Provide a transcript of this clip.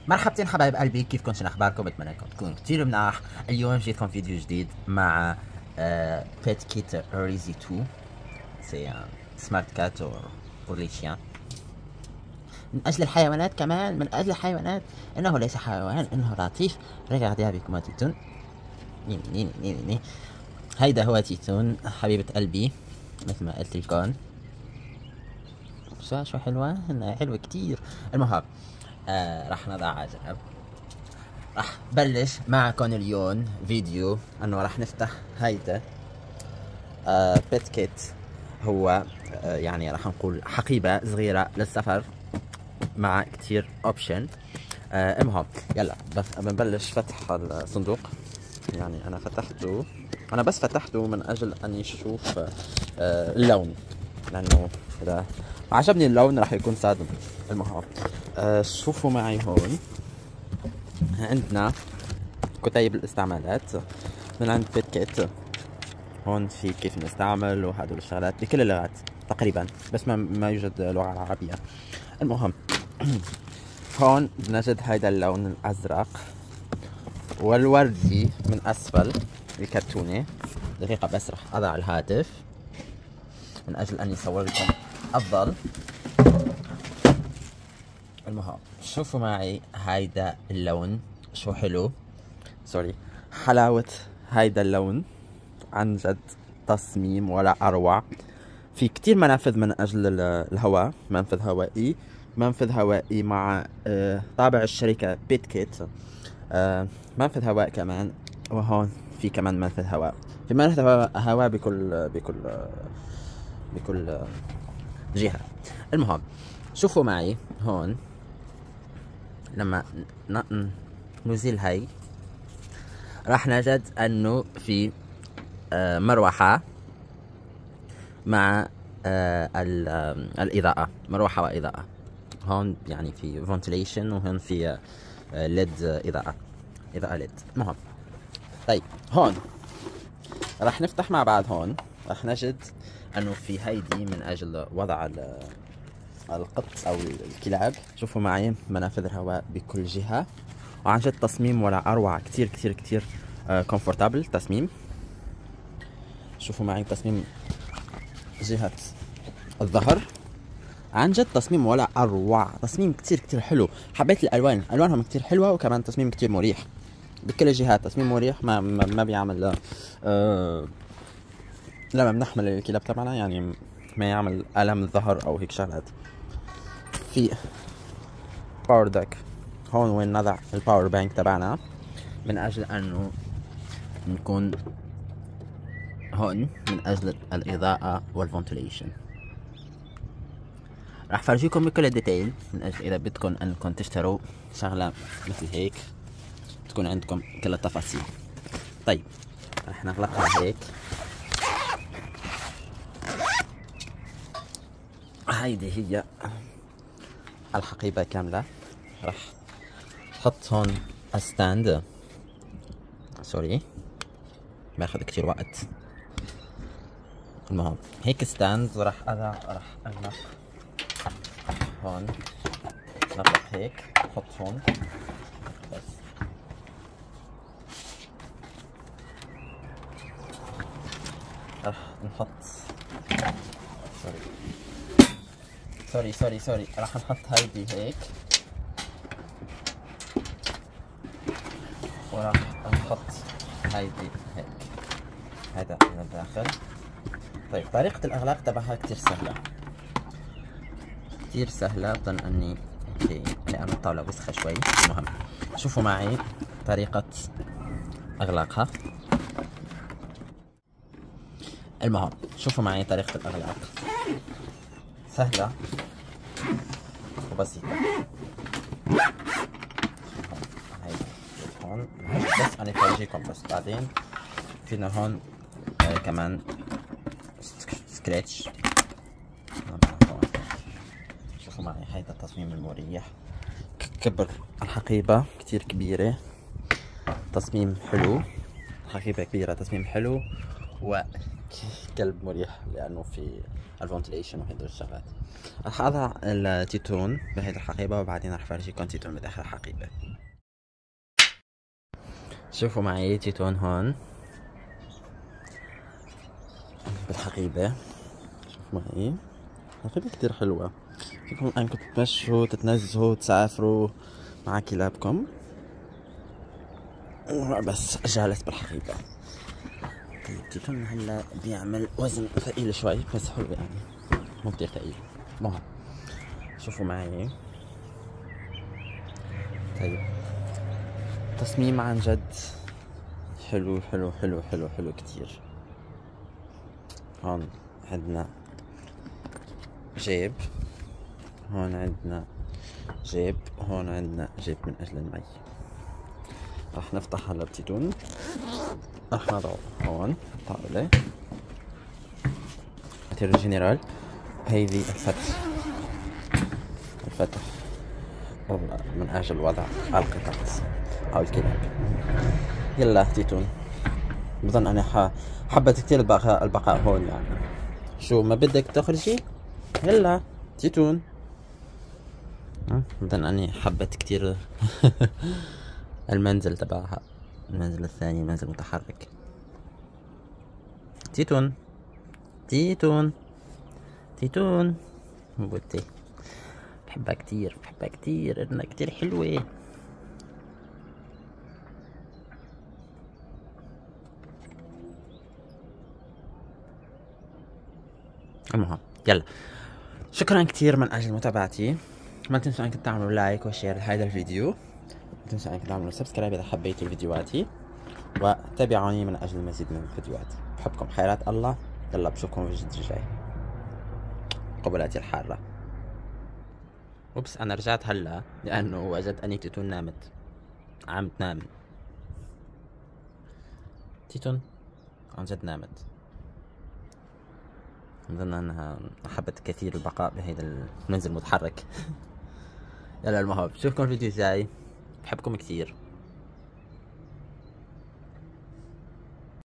مرحبتين حبايب قلبي، كيفكم؟ شنو اخباركم؟ بتمنى انكم تكونوا كتير مناح. اليوم جيتكم فيديو جديد مع بيت كيت ريزي 2. سي سمارت كات بور لي شيان، من اجل الحيوانات، كمان من اجل الحيوانات. انه ليس حيوان، انه لطيف. رجع بكم تيتون. ني ني ني ني. هيدا هو تيتون حبيبة قلبي، مثل ما قلت لكم. شو حلوة، انها حلوة كتير. المهم راح نضع على جنب. راح بلش معكم اليوم فيديو انه راح نفتح هيدا بيت كيت. هو يعني راح نقول حقيبة صغيرة للسفر مع كتير اوبشن. المهم يلا بنبلش فتح الصندوق. يعني انا بس فتحته من اجل اني اشوف اللون، لانه اذا عجبني اللون راح يكون صادم. المهم شوفوا معي هون عندنا كتيب الاستعمالات من عند بيت كيت. هون في كيف نستعمل وهدول الشغلات بكل اللغات تقريبا، بس ما يوجد لغة عربية. المهم هون بنجد هيدا اللون الأزرق والوردي من أسفل الكرتونة. دقيقة بس رح أضع الهاتف من أجل أن يصور لكم أفضل. المهم شوفوا معي هيدا اللون شو حلو. سوري، حلاوة هيدا اللون عن جد. تصميم ولا أروع. في كتير منافذ من أجل الهواء، منفذ هوائي مع طابع الشركة بيت كيت. منفذ هواء كمان، وهون في كمان منفذ هواء. في منفذ هواء بكل جهة. المهم شوفوا معي هون لما نزيل هاي راح نجد انه في مروحة مع الإضاءة، مروحة وإضاءة. هون يعني في ventilation، وهون في ليد إضاءة ليد. المهم طيب هون راح نفتح مع بعض. هون راح نجد انه في هيدي من اجل وضع القط او الكلاب. شوفوا معي منافذ الهواء بكل جهة، وعن جد تصميم ولا اروع. كتير كتير كتير كومفورتابل تصميم. شوفوا معي تصميم جهة الظهر، عن جد تصميم ولا اروع. تصميم كتير كتير حلو. حبيت الوانهم كتير حلوة، وكمان تصميم كتير مريح بكل الجهات. تصميم مريح، ما بيعمل لما بنحمل الكلاب تبعنا يعني ما يعمل ألم الظهر او هيك شغلات. في باور داك هون وين نضع الباور بانك تبعنا، من اجل انه نكون هون من اجل الاضاءة والفنتليشن. راح فرجيكم بكل الديتيل من اجل اذا بدكم انكم تشتروا شغلة مثل هيك تكون عندكم كل التفاصيل. طيب راح نغلقها هيك. هيدي هي الحقيبة كاملة. راح حط هون ستاند، سوري بياخد كتير وقت. المهم هيك ستاند راح اغلق هون. نغلق هيك، حط هون بس. راح نحط سوري راح نحط هيدي هيك، وراح نحط هيدي هيك. هذا من الداخل. طيب طريقة الإغلاق تبعها كتير سهلة. بظن أني لأن الطاولة وسخة شوي. المهم شوفوا معي طريقة إغلاقها. المهم شوفوا معي طريقة الإغلاق سهلة وبسيطة. هون بس أنا فرجيكم بس بعدين. فينا هون كمان سكراتش. شوفوا معي هيدا التصميم المريح. كبر الحقيبة كتير كبيرة، تصميم حلو. حقيبة كبيرة، تصميم حلو، وكلب مريح لأنه في الفنتليشن وهدول الشغلات. راح اضع التيتون بهيدي الحقيبة وبعدين راح فرجيكم تيتون بداخل الحقيبة. شوفوا معي تيتون هون بالحقيبة، شوفوا معي حقيبة كتير حلوة، فيكم انكم تتمشوا تتنزهوا تسافروا مع كلابكم بس جالس بالحقيبة. طيب تيتون هلا بيعمل وزن ثقيل شوي بس حلو يعني مو كتير ثقيل. المهم شوفوا معي. طيب تصميم عن جد حلو حلو حلو حلو حلو كتير. هون عندنا جيب، هون عندنا جيب، هون عندنا جيب من اجل المي. راح نفتح هلا التيتون، راح نضعه هون الطاولة مثل الجنرال. هيدي الفتح من اجل وضع القطط او الكلاب. يلا تيتون، بظن انا حبت كتير البقاء هون يعني. شو ما بدك تخرجي؟ يلا تيتون. بظن اني حبت كتير المنزل تبعها، المنزل الثاني منزل متحرك. تيتون تيتون تيتون بوتي، بحبها كتير بحبها كتير، انها كتير حلوة. المهم يلا، شكرا كتير من اجل متابعتي. ما تنسوا انكم تعملوا لايك وشير لهذا الفيديو، ما تنسوا انكم تعملوا سبسكرايب اذا حبيتوا فيديوهاتي، وتابعوني من اجل المزيد من الفيديوهات. بحبكم حيرات الله. يلا بشوفكم في الفيديو الجاي. قبلاتي الحارة. اوبس انا رجعت هلا لانه وجدت اني تيتون نامت، عم تنام. تيتون عن جد نامت، اظن انها حبت كثير البقاء بهيدا المنزل المتحرك. يلا المهم بشوفكم الفيديو الجاي، بحبكم كثير.